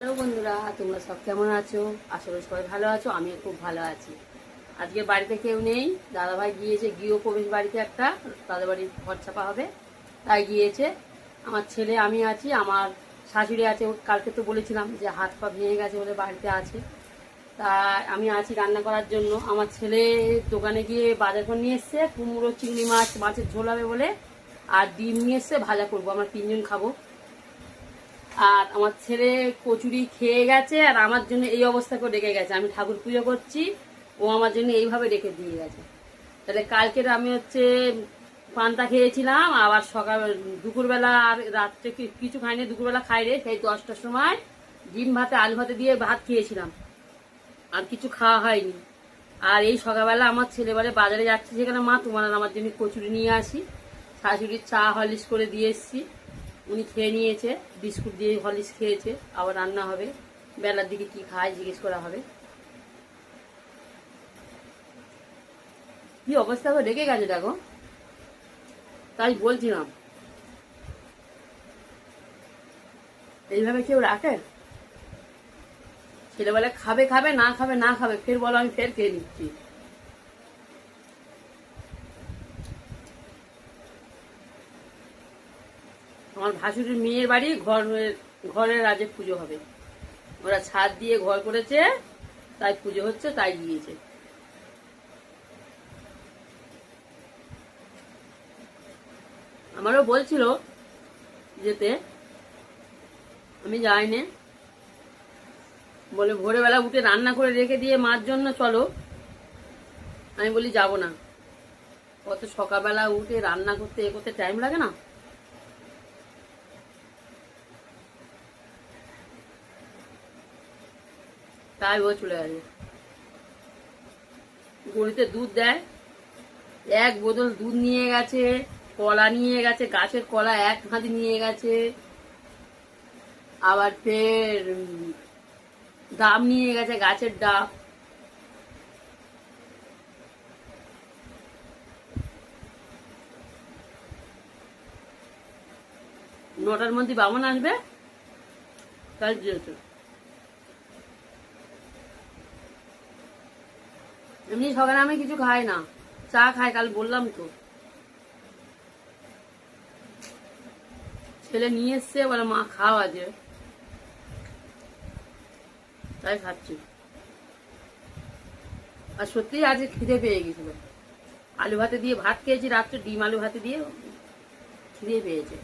Hello বন্ধুরা, তোমরা সব কেমন আছো? আশা করি সবাই ভালো আছো। আমি খুব ভালো আছি। আজকে বাড়িতে কেউ নেই, দাদাভাই গিয়েছে গৃহপ্রবেশ বাড়িতে, একটা তাদের বাড়ির ঘর ছাপা হবে, তাই গিয়েছে। আমার ছেলে, আমি আছি, আমার শাশুড়ি আছে। কালকে তো বলেছিলাম যে হাত পা ভেঙে গেছে বলে বাড়িতে আছে, তা আমি আছি রান্না করার জন্য। আমার ছেলে দোকানে গিয়ে বাজার করে নিয়ে এসছে, কুমড়ো, চিংড়ি মাছ, মাছের ঝোল হবে বলে, আর ডিম নিয়ে এসছে, ভাজা করবো, আমরা তিনজন খাবো। আর আমার ছেলে কচুরি খেয়ে গেছে, আর আমার জন্য এই অবস্থা করে রেখে গেছে। আমি ঠাকুর পুজো করছি, ও আমার জন্য এইভাবে রেখে দিয়ে গেছে। তাহলে কালকের আমি পান্তা খেয়েছিলাম, আবার সকাল দুপুরবেলা আর রাত্রে কিছু খাইনি, দুপুরবেলা খাই রে, সেই 10টার সময় ডিম ভাতে আলু ভাতে দিয়ে ভাত খেয়েছিলাম, আর কিছু খাওয়া হয়নি। আর এই সকালবেলা আমার ছেলে বলে বাজারে যাচ্ছে, সেখানে মা তোমার আর আমার জন্য কচুরি নিয়ে আসি। শাশুড়ির চা হরলিক্স করে দিয়ে এসছি, উনি খেয়ে নিয়েছে, বিস্কুট দিয়ে হরলিক্স খেয়েছে। আবার রান্না হবে, বেলার দিকে কি খায় জিজ্ঞেস করা হবে। কি অবস্থা করে রেখে গেছে দেখো, তাই বলছিলাম এইভাবে কেউ রাখে? ছেলেবেলা খাবে খাবে, না খাবে না খাবে, ফের বলো আমি ফের খেয়ে নিচ্ছি। আমার ভাসুরের মেয়ের বাড়ি ঘরের আজকে পুজো হবে, ওরা ছাদ দিয়ে ঘর করেছে, তাই পুজো হচ্ছে, তাই গিয়েছে। আমারও বলছিল যেতে, আমি যাইনি, বলে ভোরবেলা উঠে রান্না করে রেখে দিয়ে মার জন্য চলো। আমি বলি যাব না, কত সকালবেলা উঠে রান্না করতে এ করতে টাইম লাগে না। তাই ও চলে গেছে। গড়িতে দুধ দেয়, এক বোতল দুধ নিয়ে গেছে, কলা নিয়ে গেছে, গাছের কলা এক হাঁড়ি নিয়ে গেছে, আবার ফের ডাব নিয়ে গেছে, গাছের ডাব। নটার মধ্যে বামন আসবে, তাই দিয়েছে। এমনি সকালে আমি কিছু খাই না, চা খাই, কাল বললাম তো। ছেলে নিয়ে এসছে, বলে মা খাও আজকে, তাই খাচ্ছি। আর সত্যি আজকে খিদে পেয়ে গেছিল, আলু ভাতে দিয়ে ভাত খেয়েছি রাত্রে, ডিম আলু ভাতে দিয়ে খিদে পেয়েছে।